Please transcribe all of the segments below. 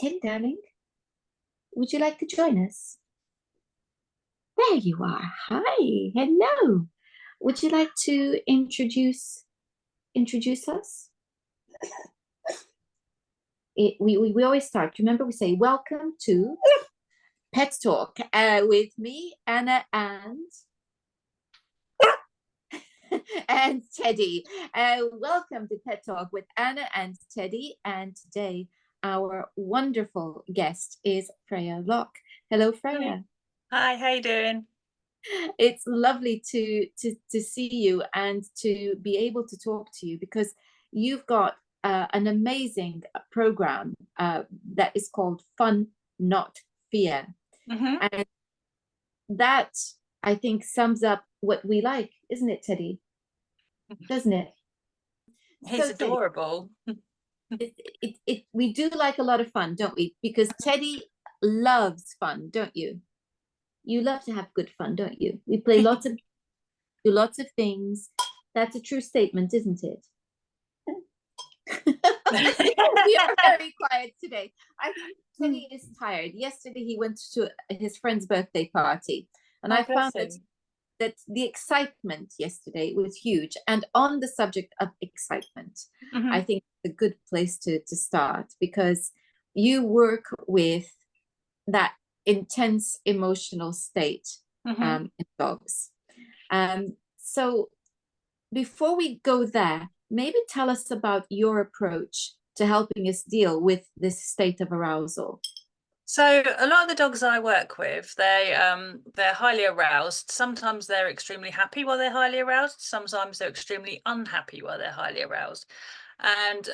Teddy, darling, would you like to join us? There you are. Hi, hello. Would you like to introduce us? We always start. Remember, we say welcome to Pet Talk with me, Anna, and Teddy. Welcome to Pet Talk with Anna and Teddy. And today, our wonderful guest is Freya Locke. Hello, Freya. Hi, how you doing? It's lovely to see you and to be able to talk to you because you've got an amazing program that is called Fun, Not Fear. And that, I think, sums up what we like, isn't it, Teddy? Doesn't it? He's So, adorable. We do like a lot of fun, don't we? Because Teddy loves fun, don't you? You love to have good fun, don't you? We play do lots of things. That's a true statement, isn't it? We are very quiet today. I think Teddy is tired. Yesterday he went to his friend's birthday party, and I found that the excitement yesterday was huge. And on the subject of excitement, I think it's a good place to start because you work with that intense emotional state in dogs. So before we go there, maybe tell us about your approach to helping us deal with this state of arousal. So a lot of the dogs I work with, they're highly aroused. Sometimes they're extremely happy while they're highly aroused. Sometimes they're extremely unhappy while they're highly aroused. And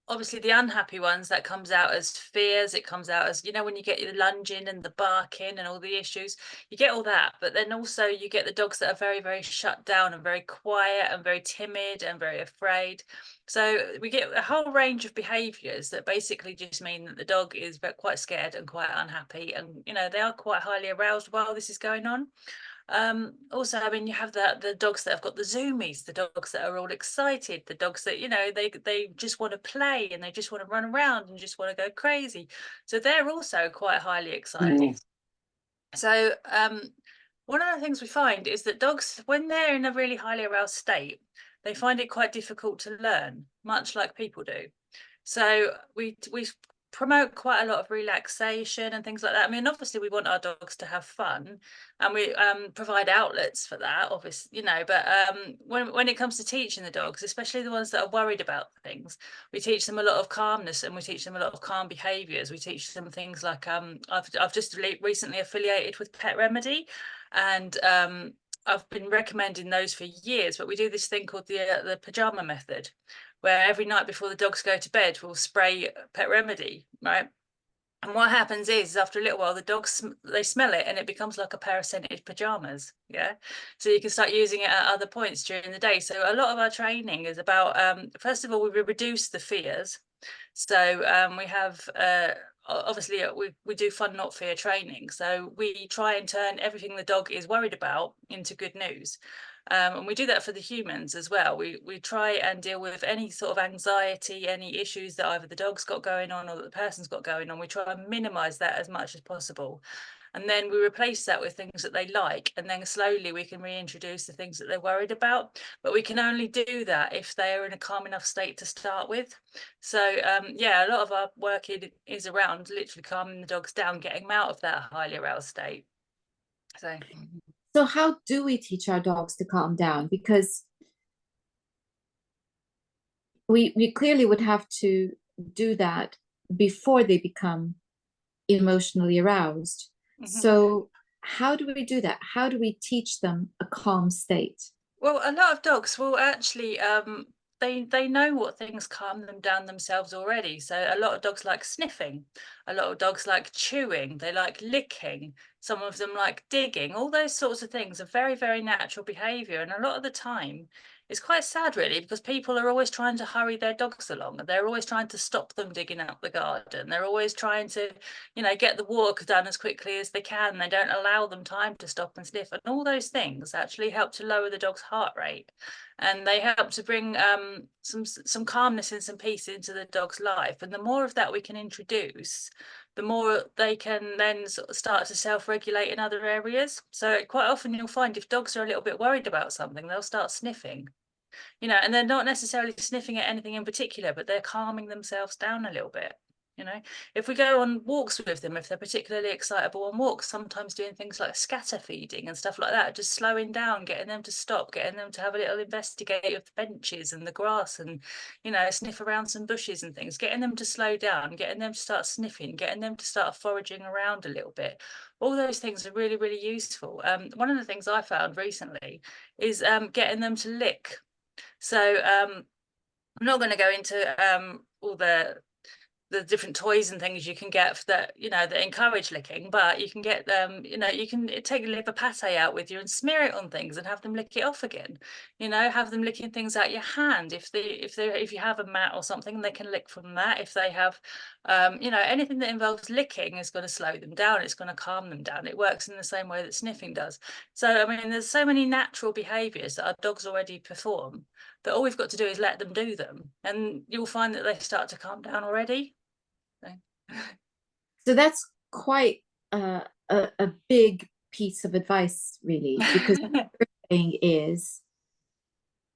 obviously the unhappy ones, that comes out as fears. It comes out as, when you get the lunging and the barking and all the issues, you get all that. But then also you get the dogs that are very, very shut down and very quiet and very timid and very afraid. So we get a whole range of behaviours that basically just mean that the dog is quite scared and quite unhappy, and they are quite highly aroused while this is going on. Also, I mean, you have the dogs that have got the zoomies, the dogs that are all excited, the dogs that they just want to play and they just want to run around and just want to go crazy. So they're also quite highly excited. So one of the things we find is that dogs, when they're in a really highly aroused state, they find it quite difficult to learn, much like people do. So we promote quite a lot of relaxation and things like that. I mean, obviously we want our dogs to have fun, and we provide outlets for that, obviously, but when it comes to teaching the dogs, especially the ones that are worried about things, we teach them a lot of calmness, and we teach them a lot of calm behaviors. We teach them things like I've just recently affiliated with Pet Remedy, and I've been recommending those for years, but we do this thing called the pajama method, where every night before the dogs go to bed, we'll spray Pet Remedy, right? And what happens is after a little while, the dogs, they smell it and it becomes like a pair of scented pajamas. Yeah. So you can start using it at other points during the day. So a lot of our training is about, first of all, we reduce the fears. So we have, obviously we do fun, not fear training. So we try and turn everything the dog is worried about into good news. And we do that for the humans as well. We try and deal with any sort of anxiety, any issues that either the dog's got going on or that the person's got going on. We try and minimize that as much as possible. And then we replace that with things that they like. And then slowly we can reintroduce the things that they're worried about. But we can only do that if they are in a calm enough state to start with. So, yeah, a lot of our work is around literally calming the dogs down, getting them out of that highly aroused state. So how do we teach our dogs to calm down? Because we clearly would have to do that before they become emotionally aroused. So how do we do that? How do we teach them a calm state? Well, a lot of dogs will actually they know what things calm them down themselves already. So a lot of dogs like sniffing, a lot of dogs like chewing, they like licking, some of them like digging. All those sorts of things are very, very natural behavior, and a lot of the time it's quite sad really, because people are always trying to hurry their dogs along, and they're always trying to stop them digging up the garden. They're always trying to get the walk done as quickly as they can. They don't allow them time to stop and sniff, and all those things actually help to lower the dog's heart rate. and they help to bring some calmness and some peace into the dog's life. And the more of that we can introduce, the more they can then sort of start to self-regulate in other areas. So quite often you'll find if dogs are a little bit worried about something, they'll start sniffing, you know, and they're not necessarily sniffing at anything in particular, but they're calming themselves down a little bit. You know, if we go on walks with them, if they're particularly excitable on walks, sometimes doing things like scatter feeding and stuff like that, just slowing down, getting them to stop, getting them to have a little investigate of the benches and the grass and, you know, sniff around some bushes and things, getting them to slow down, getting them to start sniffing, getting them to start foraging around a little bit. All those things are really, really useful. One of the things I found recently is getting them to lick. So I'm not going to go into all the different toys and things you can get that, you know, that encourage licking, but you can get them, you know, you can take a liver pate out with you and smear it on things and have them lick it off again. You know, have them licking things out your hand if you have a mat or something, they can lick from that. If they have you know, anything that involves licking is going to slow them down, it's going to calm them down. It works in the same way that sniffing does. So I mean, there's so many natural behaviors that our dogs already perform that all we've got to do is let them do them, and you'll find that they start to calm down already. So that's quite a big piece of advice, really, because what you're saying is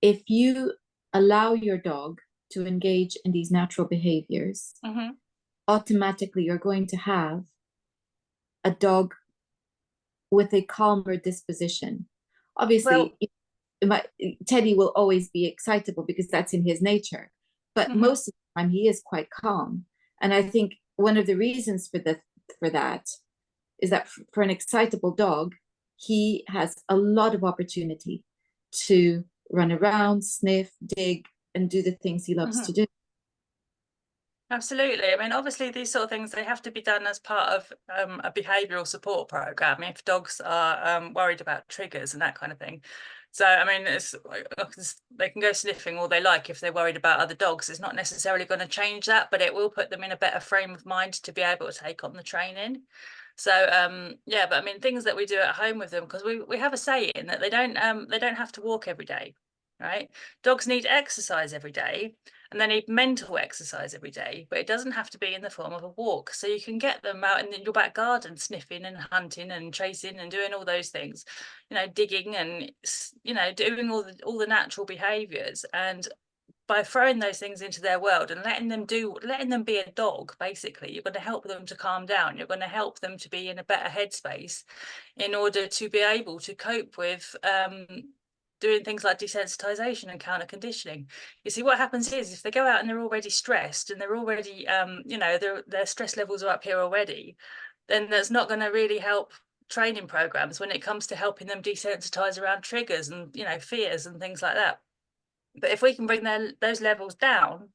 if you allow your dog to engage in these natural behaviors, automatically you're going to have a dog with a calmer disposition. Obviously, Teddy will always be excitable because that's in his nature, but most of the time he is quite calm. And I think one of the reasons for that is that for an excitable dog, he has a lot of opportunity to run around, sniff, dig, and do the things he loves to do. Absolutely. I mean, obviously, these sort of things, they have to be done as part of a behavioural support programme if dogs are worried about triggers and that kind of thing. So, I mean, they can go sniffing all they like if they're worried about other dogs. It's not necessarily going to change that, but it will put them in a better frame of mind to be able to take on the training. So, yeah, but I mean, things that we do at home with them, because we have a saying that they don't have to walk every day, right? Dogs need exercise every day, and they need mental exercise every day, but it doesn't have to be in the form of a walk. So you can get them out in your back garden sniffing and hunting and chasing and doing all those things, you know, digging and, you know, doing all the natural behaviors. And by throwing those things into their world and letting them be a dog, basically, you're going to help them to calm down. You're going to help them to be in a better headspace in order to be able to cope with doing things like desensitization and counter conditioning. You see, what happens is if they go out and they're already stressed and they're already, you know, their stress levels are up here already, then that's not going to really help training programs when it comes to helping them desensitize around triggers and, you know, fears and things like that. But if we can bring those levels down,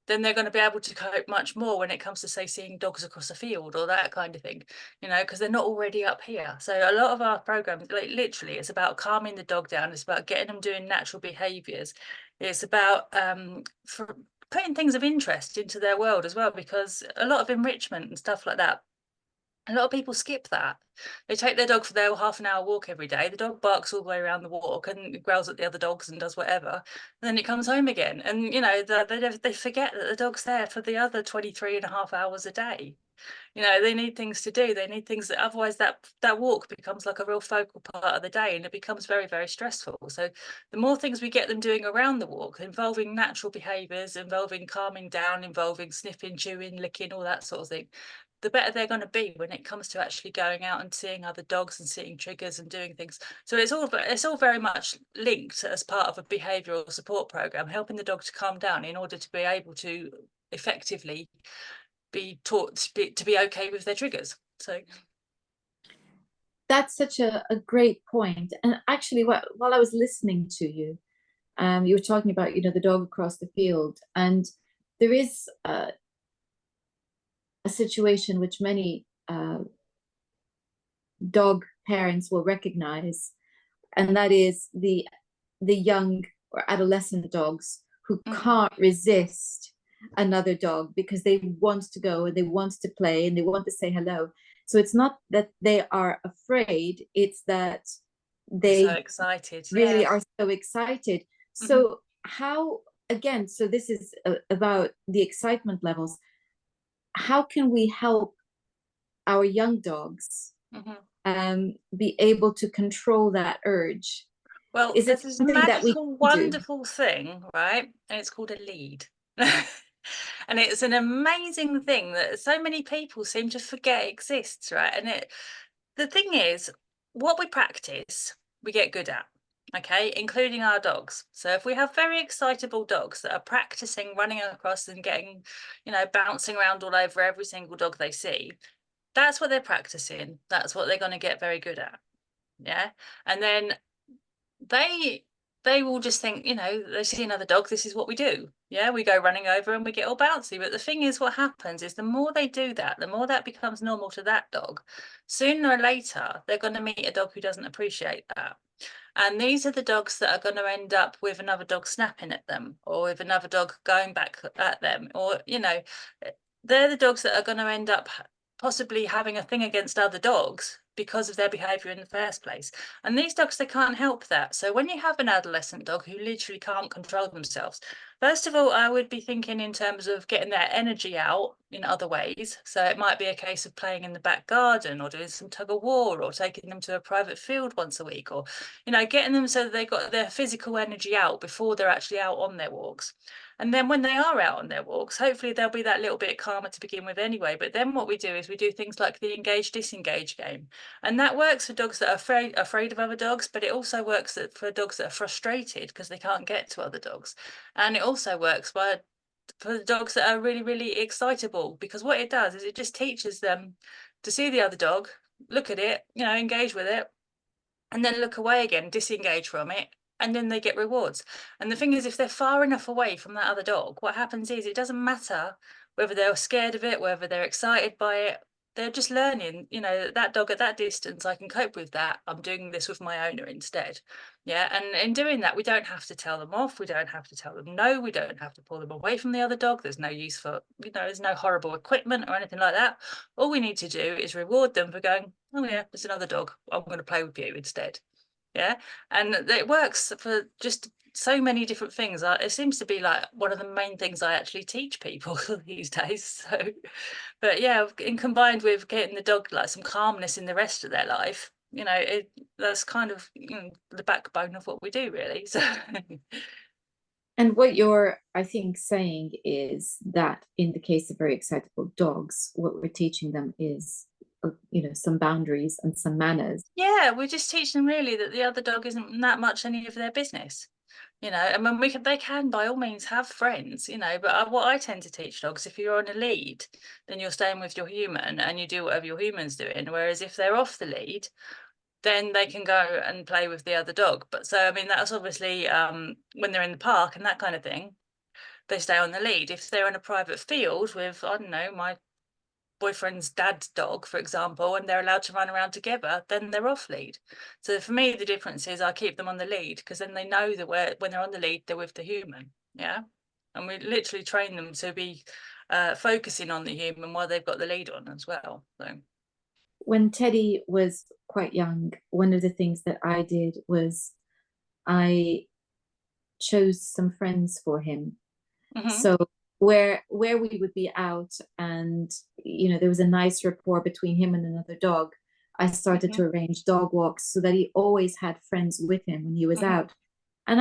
then they're going to be able to cope much more when it comes to, say, seeing dogs across a field or that kind of thing, you know, because they're not already up here. So a lot of our programs, like literally, it's about calming the dog down. It's about getting them doing natural behaviors. It's about for putting things of interest into their world as well, because a lot of enrichment and stuff like that, a lot of people skip that. They take their dog for their half-an-hour walk every day. The dog barks all the way around the walk and growls at the other dogs and does whatever. And then it comes home again. And, you know, they forget that the dog's there for the other 23 and a half hours a day. You know, they need things to do. They need things that otherwise that walk becomes like a real focal part of the day and it becomes very, very stressful. So the more things we get them doing around the walk, involving natural behaviours, involving calming down, involving sniffing, chewing, licking, all that sort of thing, the better they're going to be when it comes to actually going out and seeing other dogs and seeing triggers and doing things. So it's all very much linked as part of a behavioural support programme, helping the dog to calm down in order to be able to effectively be taught to be okay with their triggers. So that's such a great point. And actually, while I was listening to you, you were talking about, you know, the dog across the field, and there is a situation which many dog parents will recognize, and that is the young or adolescent dogs who can't resist another dog because they want to go and they want to play and they want to say hello. So it's not that they are afraid, it's that they so excited, really are so excited. So how, again, so this is about the excitement levels. How can we help our young dogs be able to control that urge? Well, Is it there's this something that we magical, can do? wonderful thing, right? And it's called a lead. And it's an amazing thing that so many people seem to forget exists, right? And the thing is, what we practice, we get good at, okay, including our dogs. So if we have very excitable dogs that are practicing running across and getting, bouncing around all over every single dog they see, that's what they're practicing. That's what they're going to get very good at. Yeah. And then they will just think, they see another dog, this is what we do. Yeah, we go running over and we get all bouncy. But the thing is, what happens is the more they do that, the more that becomes normal to that dog. Sooner or later, they're going to meet a dog who doesn't appreciate that. And these are the dogs that are going to end up with another dog snapping at them, or with another dog going back at them, or, they're the dogs that are going to end up possibly having a thing against other dogs because of their behavior in the first place. And these dogs, they can't help that. So when you have an adolescent dog who literally can't control themselves, first of all, I would be thinking in terms of getting their energy out in other ways. So it might be a case of playing in the back garden, or doing some tug of war, or taking them to a private field once a week, or, getting them so that they got their physical energy out before they're actually out on their walks. And then when they are out on their walks, hopefully they'll be that little bit calmer to begin with anyway. But then what we do is we do things like the engage disengage game. And that works for dogs that are afraid of other dogs, but it also works for dogs that are frustrated because they can't get to other dogs. And it also works for the dogs that are really, really excitable, because what it does is it just teaches them to see the other dog, look at it, engage with it, and then look away again, disengage from it, and then they get rewards. And the thing is, if they're far enough away from that other dog, what happens is it doesn't matter whether they're scared of it, whether they're excited by it. They're just learning, that dog at that distance, I can cope with that. I'm doing this with my owner instead. Yeah. And in doing that, we don't have to tell them off. We don't have to tell them no. We don't have to pull them away from the other dog. There's no use for, there's no horrible equipment or anything like that. All we need to do is reward them for going, oh yeah, there's another dog. I'm going to play with you instead. Yeah. And it works for just so many different things. It seems to be like one of the main things I actually teach people these days. So, but yeah, in combined with getting the dog like some calmness in the rest of their life, that's kind of the backbone of what we do, really. So. And what you're, I think, saying is that in the case of very excitable dogs, what we're teaching them is, some boundaries and some manners. Yeah, we just teach them really that the other dog isn't that much any of their business. And when they can by all means have friends, but what I tend to teach dogs, if you're on a lead, then you're staying with your human and you do whatever your human's doing. Whereas if they're off the lead, then they can go and play with the other dog. But so, I mean, that's obviously when they're in the park and that kind of thing, they stay on the lead. If they're in a private field with, I don't know, my boyfriend's dad's dog, for example, and they're allowed to run around together, then they're off lead. So for me, the difference is I keep them on the lead, because then they know that when they're on the lead, they're with the human. Yeah. And we literally train them to be focusing on the human while they've got the lead on as well. So When Teddy was quite young, one of the things that I did was I chose some friends for him. So where we would be out and there was a nice rapport between him and another dog, I started to arrange dog walks so that he always had friends with him when he was out. And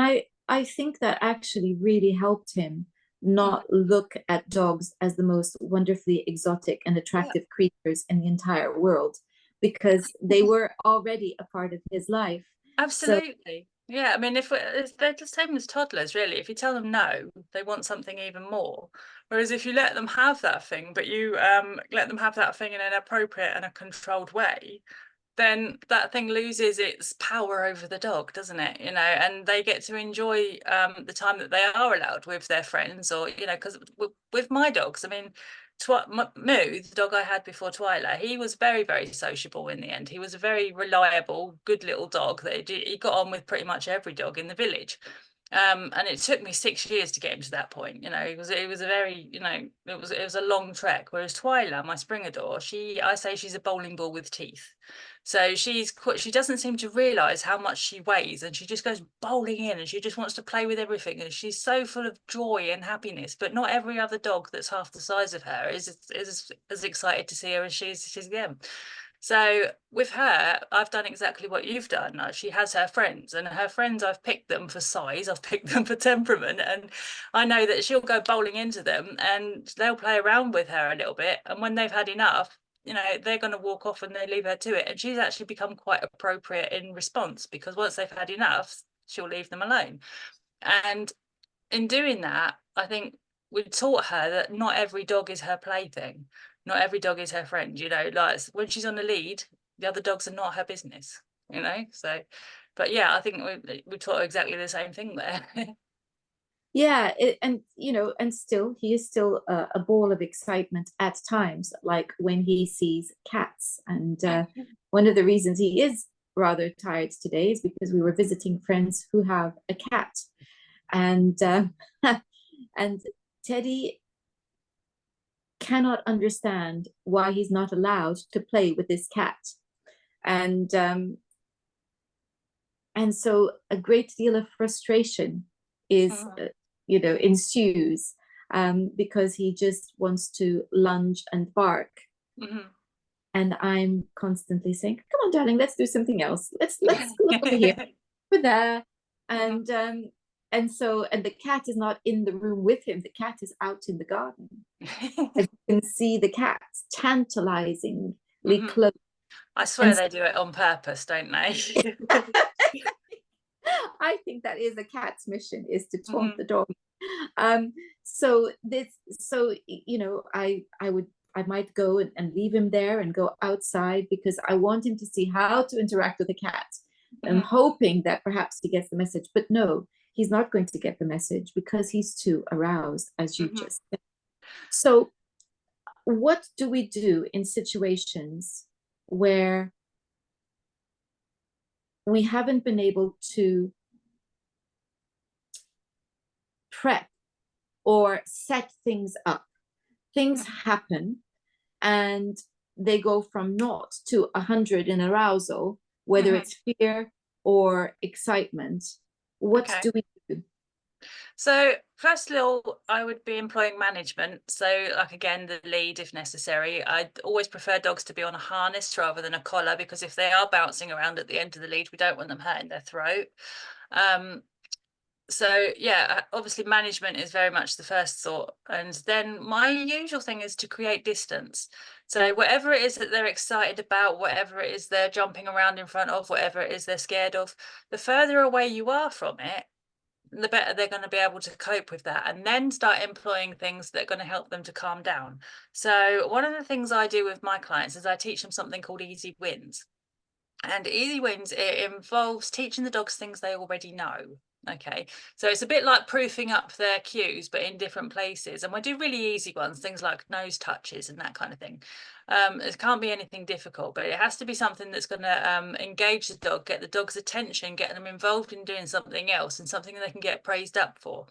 I think that actually really helped him not look at dogs as the most wonderfully exotic and attractive creatures in the entire world, because they were already a part of his life. Absolutely. Yeah, I mean, if they're the same as toddlers, really. If you tell them no, they want something even more. Whereas if you let them have that thing, but you let them have that thing in an appropriate and a controlled way, then that thing loses its power over the dog, doesn't it? And they get to enjoy the time that they are allowed with their friends, or because with my dogs, I mean, Moo, the dog I had before Twyla, he was very, very sociable in the end. He was a very reliable, good little dog that he got on with pretty much every dog in the village. And it took me 6 years to get him to that point. It was a very, it was a long trek. Whereas Twyla, my Springador, I say she's a bowling ball with teeth. So she doesn't seem to realise how much she weighs, and she just goes bowling in, and she just wants to play with everything, and she's so full of joy and happiness. But not every other dog that's half the size of her is as excited to see her as she's again. So with her, I've done exactly what you've done. She has her friends, and her friends, I've picked them for size, I've picked them for temperament, and I know that she'll go bowling into them and they'll play around with her a little bit. And when they've had enough, they're going to walk off and they leave her to it. And she's actually become quite appropriate in response, because once they've had enough, she'll leave them alone. And in doing that, I think we taught her that not every dog is her plaything. Not every dog is her friend, like when she's on the lead, the other dogs are not her business, so, but yeah, I think we taught her exactly the same thing there. Yeah, and still he is still a ball of excitement at times, like when he sees cats. And one of the reasons he is rather tired today is because we were visiting friends who have a cat, and and Teddy cannot understand why he's not allowed to play with this cat. And so a great deal of frustration is ensues, because he just wants to lunge and bark. And I'm constantly saying, come on, darling, let's do something else, let's look over here, over there. And so the cat is not in the room with him, the cat is out in the garden. As you can see, the cat's tantalizingly close. I swear they do it on purpose, don't they? I think that is a cat's mission, is to taunt the dog. So I might go and leave him there and go outside, because I want him to see how to interact with the cat. I'm hoping that perhaps he gets the message, but no, he's not going to get the message because he's too aroused, as you just said. So what do we do in situations where we haven't been able to prep or set things up? Things happen and they go from 0 to 100 in arousal, whether it's fear or excitement. What do we do? So first of all, I would be employing management. So like, again, the lead if necessary. I'd always prefer dogs to be on a harness rather than a collar, because if they are bouncing around at the end of the lead, we don't want them hurting their throat. So yeah, obviously management is very much the first thought. And then my usual thing is to create distance. So whatever it is that they're excited about, whatever it is they're jumping around in front of, whatever it is they're scared of, the further away you are from it, the better they're going to be able to cope with that, and then start employing things that are going to help them to calm down. So one of the things I do with my clients is I teach them something called easy wins. And easy wins, it involves teaching the dogs things they already know. Okay, so it's a bit like proofing up their cues, but in different places. And we do really easy ones, things like nose touches and that kind of thing. It can't be anything difficult, but it has to be something that's going to engage the dog, get the dog's attention, get them involved in doing something else, and something they can get praised up for.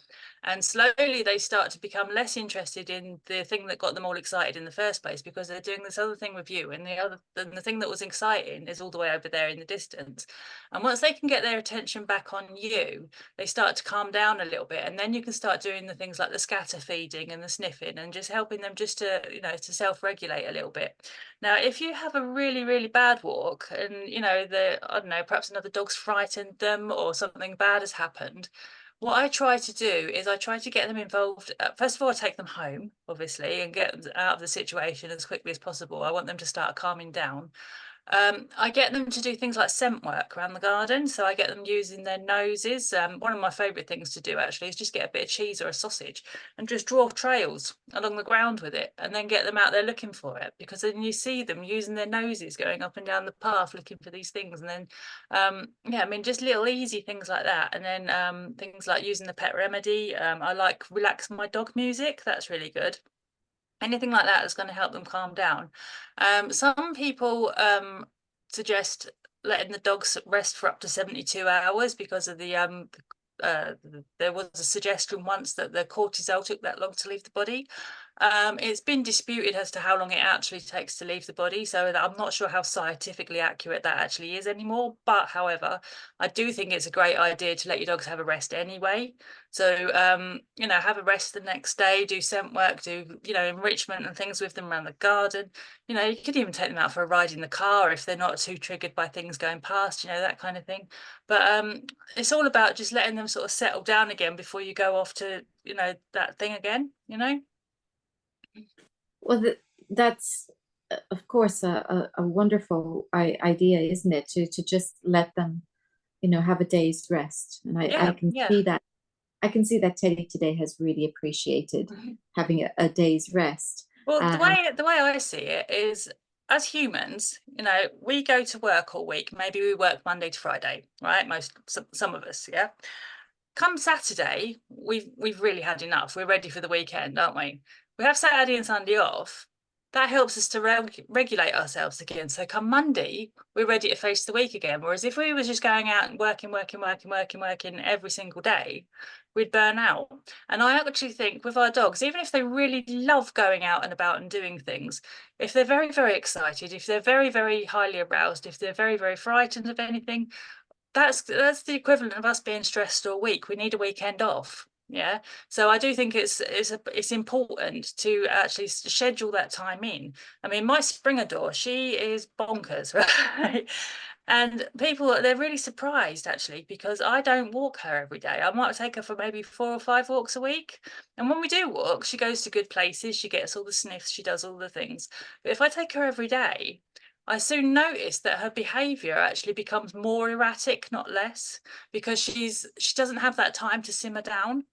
And slowly they start to become less interested in the thing that got them all excited in the first place, because they're doing this other thing with you, and the thing that was exciting is all the way over there in the distance. And once they can get their attention back on you, they start to calm down a little bit, and then you can start doing the things like the scatter feeding and the sniffing, and just helping them just to to self-regulate a little bit. Now if you have a really, really bad walk, and I don't know, perhaps another dog's frightened them or something bad has happened, what I try to do is I try to get them involved. First of all, I take them home, obviously, and get them out of the situation as quickly as possible. I want them to start calming down. I get them to do things like scent work around the garden. So I get them using their noses. One of my favourite things to do actually is just get a bit of cheese or a sausage and just draw trails along the ground with it, and then get them out there looking for it, because then you see them using their noses going up and down the path looking for these things. And then yeah, I mean, just little easy things like that. And then things like using the pet remedy. I like relax my dog music. That's really good. Anything like that is going to help them calm down. Some people suggest letting the dogs rest for up to 72 hours because of the there was a suggestion once that the cortisol took that long to leave the body. It's been disputed as to how long it actually takes to leave the body, so I'm not sure how scientifically accurate that actually is anymore. But however, I do think it's a great idea to let your dogs have a rest anyway. So you know, have a rest the next day, do scent work, do, you know, enrichment and things with them around the garden. You know, you could even take them out for a ride in the car if they're not too triggered by things going past, you know, that kind of thing. But it's all about just letting them sort of settle down again before you go off to, you know, that thing again, you know. Well, that's of course a wonderful idea, isn't it? To just let them, you know, have a day's rest. And I can see that. I can see that Teddy today has really appreciated having a day's rest. Well, the way I see it is, as humans, you know, we go to work all week. Maybe we work Monday to Friday, right? Some of us, yeah. Come Saturday, we've really had enough. We're ready for the weekend, aren't we? We have Saturday and Sunday off. That helps us to regulate ourselves again. So come Monday, we're ready to face the week again. Whereas if we was just going out and working every single day, we'd burn out. And I actually think with our dogs, even if they really love going out and about and doing things, if they're very, very excited, if they're very, very highly aroused, if they're very, very frightened of anything, that's the equivalent of us being stressed all week. We need a weekend off. Yeah, so I do think it's important to actually schedule that time in. I mean, my Springer door, she is bonkers, right? And people, they're really surprised actually, because I don't walk her every day. I might take her for maybe 4 or 5 walks a week. And when we do walk, she goes to good places, she gets all the sniffs, she does all the things. But if I take her every day, I soon notice that her behavior actually becomes more erratic, not less, because she doesn't have that time to simmer down.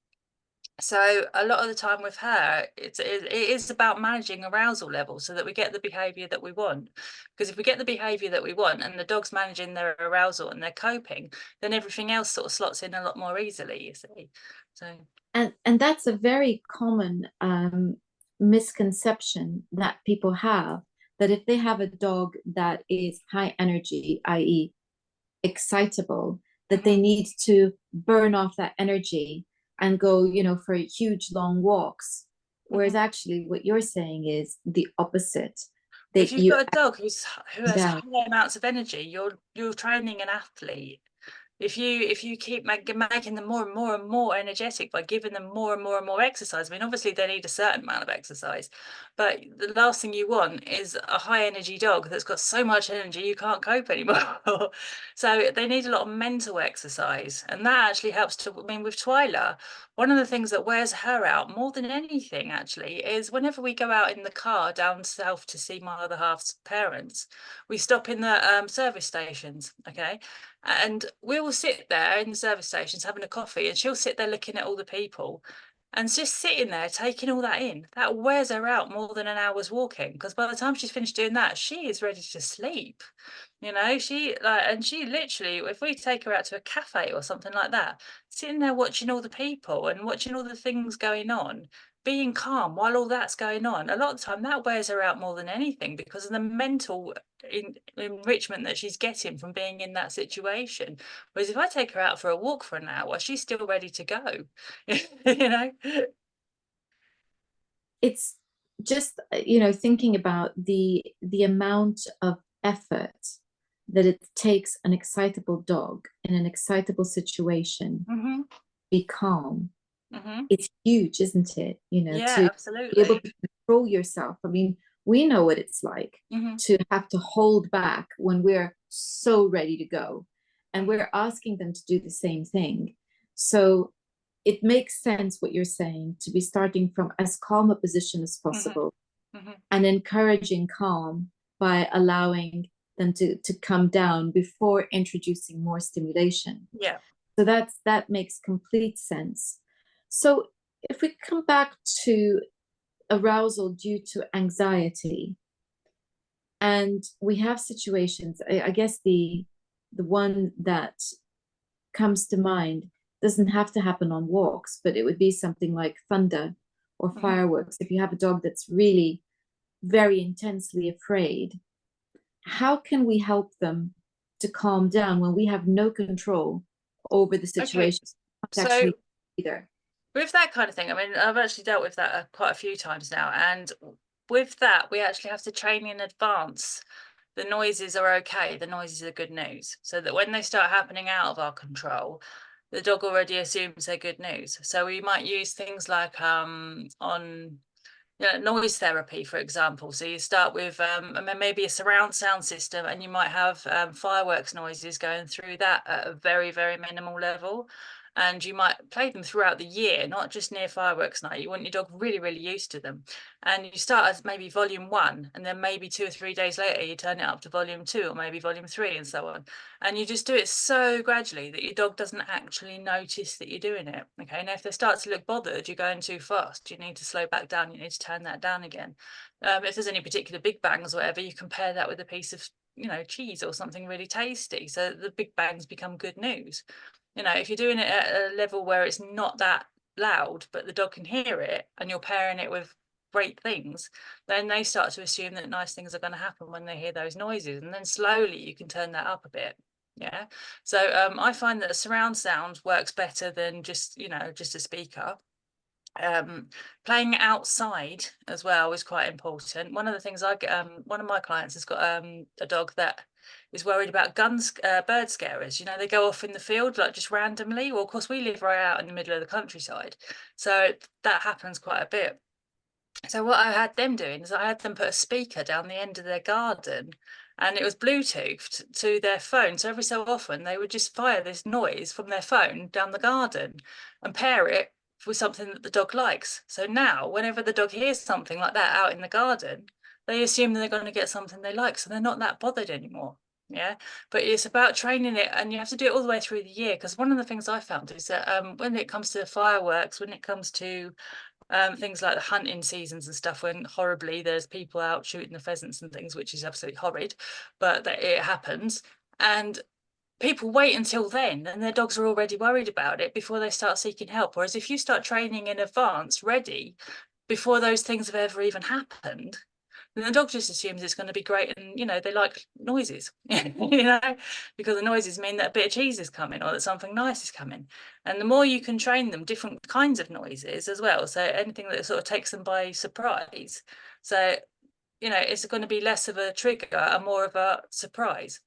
So a lot of the time with her, it is about managing arousal levels so that we get the behavior that we want. Because if we get the behavior that we want and the dog's managing their arousal and they're coping, then everything else sort of slots in a lot more easily, you see. So and that's a very common misconception that people have, that if they have a dog that is high energy, i.e. excitable, that they need to burn off that energy and go, you know, for huge long walks. Whereas actually what you're saying is the opposite. If you've got a dog who has down. high amounts of energy, you're training an athlete. If you keep making them more and more and more energetic by giving them more and more and more exercise, I mean, obviously they need a certain amount of exercise, but the last thing you want is a high energy dog that's got so much energy you can't cope anymore. So they need a lot of mental exercise, and that actually helps to, I mean, with Twyla, one of the things that wears her out more than anything actually is whenever we go out in the car down south to see my other half's parents, we stop in the service stations, okay? And we will sit there in the service stations having a coffee, and she'll sit there looking at all the people and just sitting there taking all that in. That wears her out more than an hour's walking, because by the time she's finished doing that, she is ready to sleep. You know, she literally, if we take her out to a cafe or something like that, sitting there watching all the people and watching all the things going on, being calm while all that's going on, a lot of the time that wears her out more than anything, because of the mental enrichment that she's getting from being in that situation. Whereas if I take her out for a walk for an hour, she's still ready to go. You know, It's just, you know, thinking about the amount of effort that it takes an excitable dog in an excitable situation be calm. It's huge, isn't it? You know, yeah, to absolutely be able to control yourself. I mean, we know what it's like to have to hold back when we're so ready to go, and we're asking them to do the same thing. So it makes sense what you're saying, to be starting from as calm a position as possible and encouraging calm by allowing them to come down before introducing more stimulation. Yeah. So that makes complete sense. So if we come back to arousal due to anxiety, and we have situations, I guess the one that comes to mind doesn't have to happen on walks, but it would be something like thunder or fireworks. If you have a dog that's really very intensely afraid, how can we help them to calm down when we have no control over the situation? So either. with that kind of thing, I mean, I've actually dealt with that quite a few times now, and with that, we actually have to train in advance. The noises are okay. The noises are good news, so that when they start happening out of our control, the dog already assumes they're good news. So we might use things like on noise therapy, for example. So you start with maybe a surround sound system, and you might have fireworks noises going through that at a very, very minimal level. And you might play them throughout the year, not just near fireworks night. You want your dog really, really used to them. And you start at maybe volume 1, and then maybe 2 or 3 days later, you turn it up to volume 2, or maybe volume 3, and so on. And you just do it so gradually that your dog doesn't actually notice that you're doing it. Okay. Now, if they start to look bothered, you're going too fast. You need to slow back down. You need to turn that down again. If there's any particular big bangs or whatever, you compare that with a piece of, cheese or something really tasty. So the big bangs become good news. If you're doing it at a level where it's not that loud, but the dog can hear it, and you're pairing it with great things, then they start to assume that nice things are going to happen when they hear those noises. And then slowly you can turn that up a bit. Yeah. So I find that surround sound works better than just a speaker. Playing outside as well is quite important. One of the things one of my clients has got a dog that is worried about bird scarers. They go off in the field like just randomly. Well, of course, we live right out in the middle of the countryside, so that happens quite a bit. So what I had them doing is I had them put a speaker down the end of their garden, and it was Bluetoothed to their phone. So every so often they would just fire this noise from their phone down the garden and pair it with something that the dog likes. So now whenever the dog hears something like that out in the garden, they assume they're going to get something they like. So they're not that bothered anymore. Yeah. But it's about training it, and you have to do it all the way through the year. Because one of the things I found is that when it comes to fireworks, when it comes to things like the hunting seasons and stuff, when horribly there's people out shooting the pheasants and things, which is absolutely horrid, but that it happens. And people wait until then, and their dogs are already worried about it before they start seeking help. Whereas if you start training in advance, ready, before those things have ever even happened, then the dog just assumes it's going to be great. And they like noises, because the noises mean that a bit of cheese is coming, or that something nice is coming. And the more you can train them different kinds of noises as well, so anything that sort of takes them by surprise, so it's going to be less of a trigger and more of a surprise.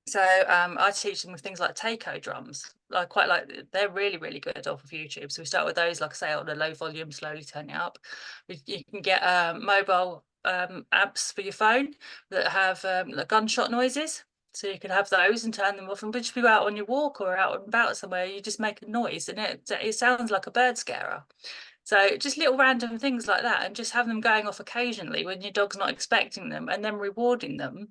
So I teach them with things like taiko drums. I quite like, they're really, really good off of YouTube. So we start with those, like I say, on a low volume, slowly turn it up. You can get mobile apps for your phone that have like gunshot noises. So you can have those and turn them off, and just be out on your walk or out and about somewhere, you just make a noise and it sounds like a bird scarer. So just little random things like that, and just have them going off occasionally when your dog's not expecting them, and then rewarding them.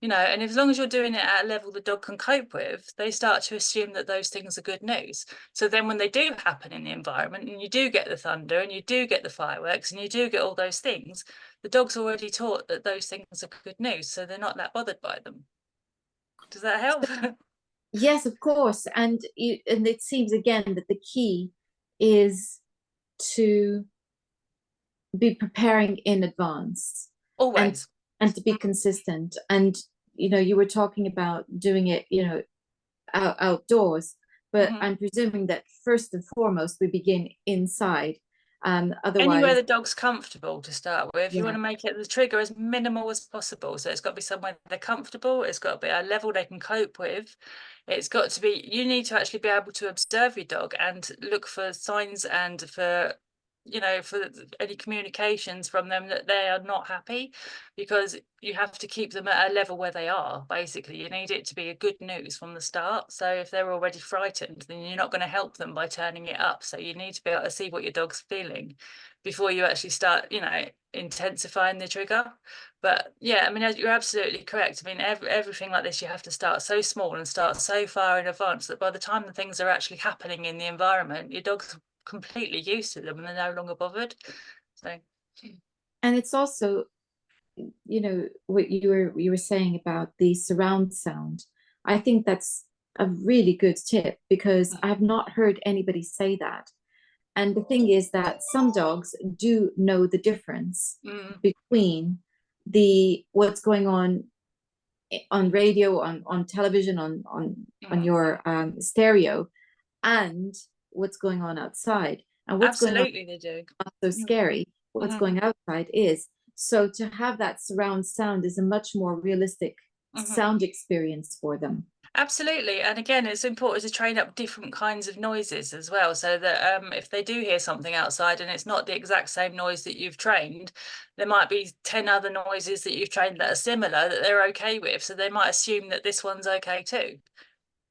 And as long as you're doing it at a level the dog can cope with, they start to assume that those things are good news. So then when they do happen in the environment, and you do get the thunder, and you do get the fireworks, and you do get all those things, the dog's already taught that those things are good news, so they're not that bothered by them. Does that help? Yes, of course. And it seems again that the key is to be preparing in advance. Always. And to be consistent. And you were talking about doing it outdoors, but I'm presuming that first and foremost we begin inside. Otherwise, anywhere the dog's comfortable to start with. Yeah. You want to make it the trigger as minimal as possible. So it's got to be somewhere they're comfortable. It's got to be a level they can cope with. It's got to be, you need to actually be able to observe your dog and look for signs and for any communications from them that they are not happy, because you have to keep them at a level where they are. Basically, you need it to be a good news from the start. So if they're already frightened, then you're not going to help them by turning it up. So you need to be able to see what your dog's feeling before you actually start intensifying the trigger. But yeah, I mean, you're absolutely correct. I mean, everything like this, you have to start so small and start so far in advance that by the time the things are actually happening in the environment, your dog's completely used to them and they're no longer bothered. So, and it's also what you were saying about the surround sound. I think that's a really good tip, because I've not heard anybody say that. And the thing is that some dogs do know the difference between what's going on radio, on television, on your stereo, and what's going on outside. And what's going on Absolutely, they do. not so scary. What's going outside is. So to have that surround sound is a much more realistic sound experience for them. Absolutely. And again, it's important to train up different kinds of noises as well, so that if they do hear something outside and it's not the exact same noise that you've trained, there might be 10 other noises that you've trained that are similar that they're okay with. So they might assume that this one's okay too.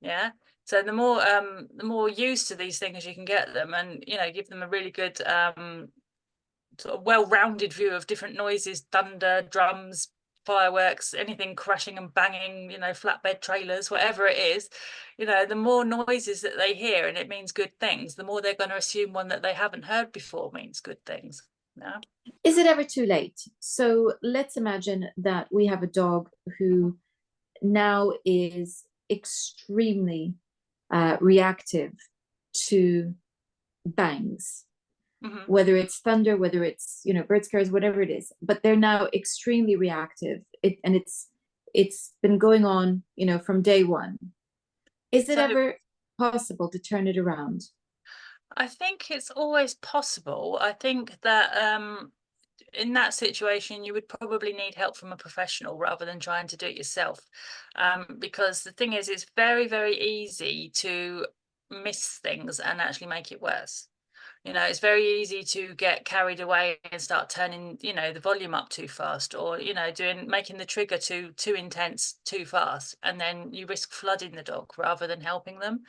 Yeah. So the more used to these things you can get them, and give them a really good sort of well-rounded view of different noises, thunder, drums, fireworks, anything crashing and banging, flatbed trailers, whatever it is, the more noises that they hear and it means good things, the more they're going to assume one that they haven't heard before means good things. Yeah. Is it ever too late? So let's imagine that we have a dog who now is extremely reactive to bangs, whether it's thunder, whether it's bird scares, whatever it is, but they're now extremely reactive. It's been going on from day one. Is it ever possible to turn it around? I think it's always possible. I think that in that situation, you would probably need help from a professional rather than trying to do it yourself. Because the thing is, it's very, very easy to miss things and actually make it worse. It's very easy to get carried away and start turning, the volume up too fast, or, making the trigger too intense too fast. And then you risk flooding the dog rather than helping them.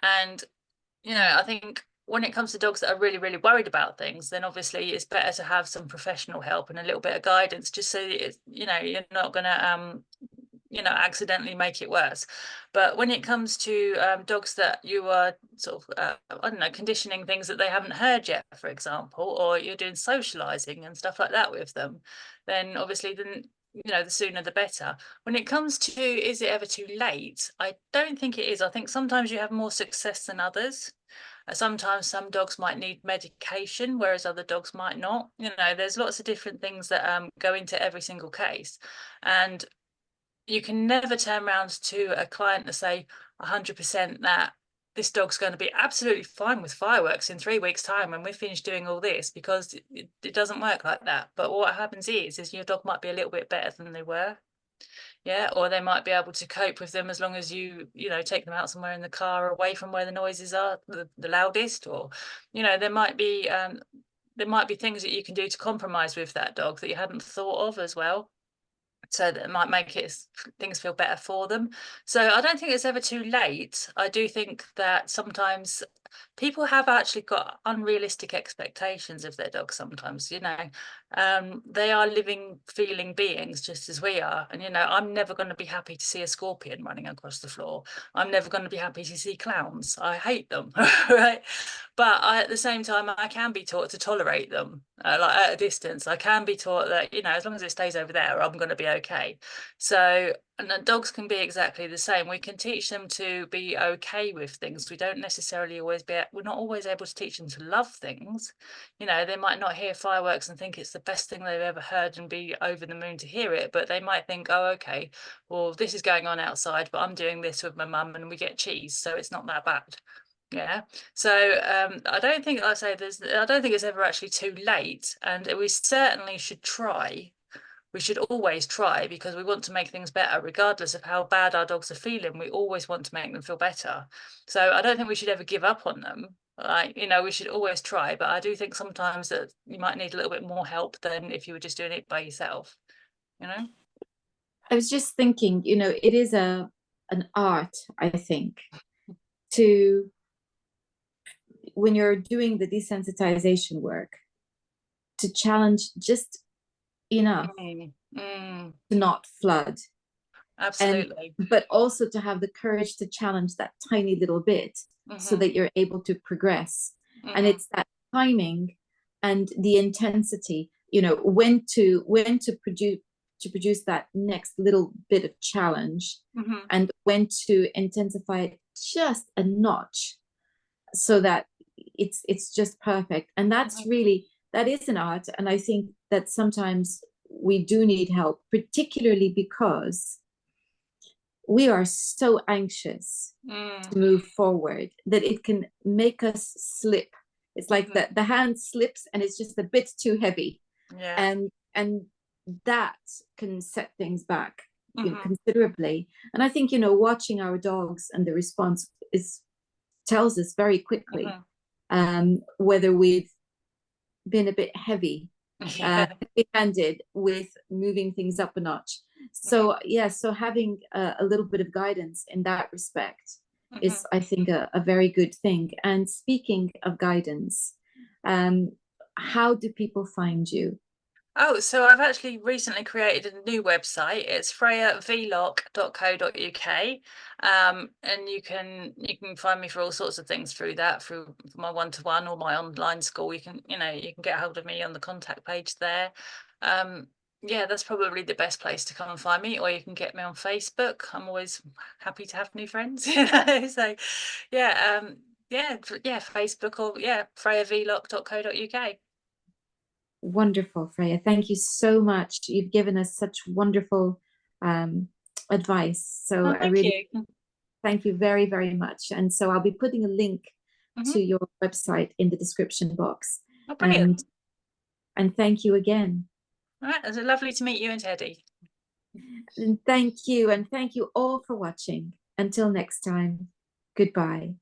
And, I think when it comes to dogs that are really, really worried about things, then obviously it's better to have some professional help and a little bit of guidance, just so it's, you're not going to accidentally make it worse. But when it comes to dogs that you are sort of I don't know, conditioning things that they haven't heard yet, for example, or you're doing socializing and stuff like that with them, then obviously the sooner the better. When it comes to is it ever too late, I don't think it is. I think sometimes you have more success than others. Sometimes some dogs might need medication, whereas other dogs might not. There's lots of different things that go into every single case. And you can never turn around to a client and say 100% that this dog's going to be absolutely fine with fireworks in 3 weeks' time when we've finished doing all this, because it doesn't work like that. But what happens is your dog might be a little bit better than they were. Yeah, or they might be able to cope with them as long as you take them out somewhere in the car away from where the noises are the loudest, or there might be things that you can do to compromise with that dog that you hadn't thought of as well, so that it might make things feel better for them. So I don't think it's ever too late. I do think that sometimes people have actually got unrealistic expectations of their dogs sometimes. They are living, feeling beings just as we are. And I'm never going to be happy to see a scorpion running across the floor. I'm never going to be happy to see clowns. I hate them. Right. But at the same time, I can be taught to tolerate them, like at a distance. I can be taught that as long as it stays over there, I'm going to be okay. So, and dogs can be exactly the same. We can teach them to be okay with things. We don't necessarily we're not always able to teach them to love things. They might not hear fireworks and think it's the best thing they've ever heard and be over the moon to hear it, but they might think, oh, okay, well, this is going on outside, but I'm doing this with my mum and we get cheese, so it's not that bad. Yeah. So I don't think, like I say, I don't think it's ever actually too late, and we certainly should try. We should always try, because we want to make things better, regardless of how bad our dogs are feeling. We always want to make them feel better. So I don't think we should ever give up on them. We should always try, but I do think sometimes that you might need a little bit more help than if you were just doing it by yourself. I was just thinking, it is an art, I think, to, when you're doing the desensitization work, to challenge just enough to not flood. Absolutely. But also to have the courage to challenge that tiny little bit, so that you're able to progress. And it's that timing and the intensity, when to produce that next little bit of challenge, and when to intensify it just a notch, so that it's just perfect. And that's really, that is an art. And I think that sometimes we do need help, particularly because we are so anxious to move forward that it can make us slip. It's like the hand slips and it's just a bit too heavy. Yeah. And that can set things back, considerably. And I think, watching our dogs and the response tells us very quickly whether we've been a bit heavy handed with moving things up a notch. So so having a little bit of guidance in that respect is, I think, a very good thing. And speaking of guidance, how do people find you? Oh, so I've actually recently created a new website. It's freyavlocke.co.uk. And you can find me for all sorts of things through that, through my one-to-one or my online school. You can get hold of me on the contact page there. Yeah, that's probably the best place to come and find me, or you can get me on Facebook. I'm always happy to have new friends, So yeah, Facebook, or freyavlocke.co.uk. Wonderful, Freya. Thank you so much. You've given us such wonderful advice. So I really thank you very, very much. And so I'll be putting a link to your website in the description box. Oh, brilliant. And thank you again. All right, it was lovely to meet you and Teddy. And thank you. And thank you all for watching. Until next time, goodbye.